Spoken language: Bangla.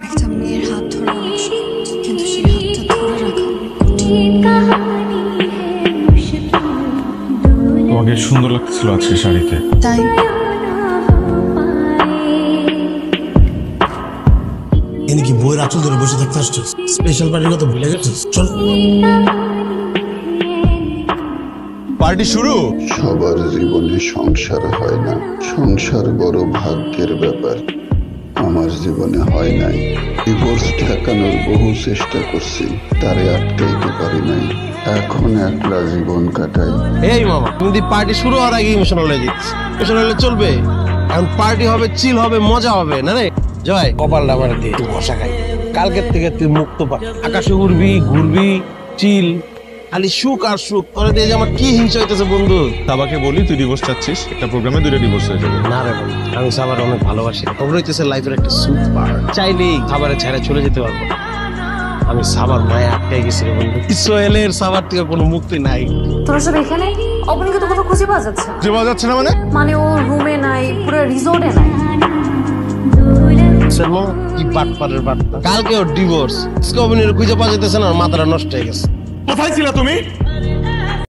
একটা মেয়ের হাত ধরা অনেক সহজ, কিন্তু সেই হাতটা ধরে রাখা অনেক কঠিন। তোমাকে সুন্দর লাগছিল আজকে শাড়িতে। তাই এনে কি বইয়ের আঁচল ধরে বসে থাকতে আসছিস? স্পেশাল পার্টির কথা ভুলে গেছিস? চল পার্টি শুরু। সবার জীবনে সংসার হয় না, সংসার বড় ভাগ্যের ব্যাপার। আমার জীবনে হয় নাই। ডিভোর্স ঠেকানোর বহু চেষ্টা করছি, তারে আটকাইতে পারি নাই। এখন একলা জীবন কাটাই। এই মামা, তুমি যদি পার্টি শুরু হওয়ার আগে ইমোশনাল হয়ে যাচ্ছ। ইমোশনাল হলে চলবে? এখন পার্টি হবে, চিল হবে, মজা হবে, না রে? জয়, কপালটা আমার দিয়ে একটু ঘষা খাই। কালকের থেকে তুই মুক্ত পা, আকাশে উড়বি, ঘুরবি, চিল, খালি সুখ আর সুখ। তোরা দিয়ে যে আমার কি হিংসা হইতেছে বন্ধু। বাবাকে বলি তুই ডিভোর্স চাচ্ছিস, একটা প্রোগ্রামে 2টা ডিভোর্স হয়ে যাবে। না রে বন্ধু, আমি সাবার অনেক ভালোবাসি। খবর হইতেছে লাইফের একটা সুখ পাওয়ার, চাইলেই খাবারে ছেড়ে চলে যেতে পারবো। আমি সাবার মায়া আটকে গেছি রে বন্ধু। ইসরায়েলের সাবার থেকে কোনো মুক্তি নাই। তোরা সব এখানে? অপনীকে তো কোথাও খুঁজে পাওয়া যাচ্ছে না। খুঁজে পাওয়া যাচ্ছে না মানে? মানে ও রুমে নাই, পুরো রিসোর্টে নাই। কি বাটপারের বাটপা। কালকে ওর ডিভোর্স, অপনীর খুঁজে পাওয়া যেতেছে না, ওর মাথাটা নষ্ট হয়ে গেছে। কোথায় ছিল তুমি?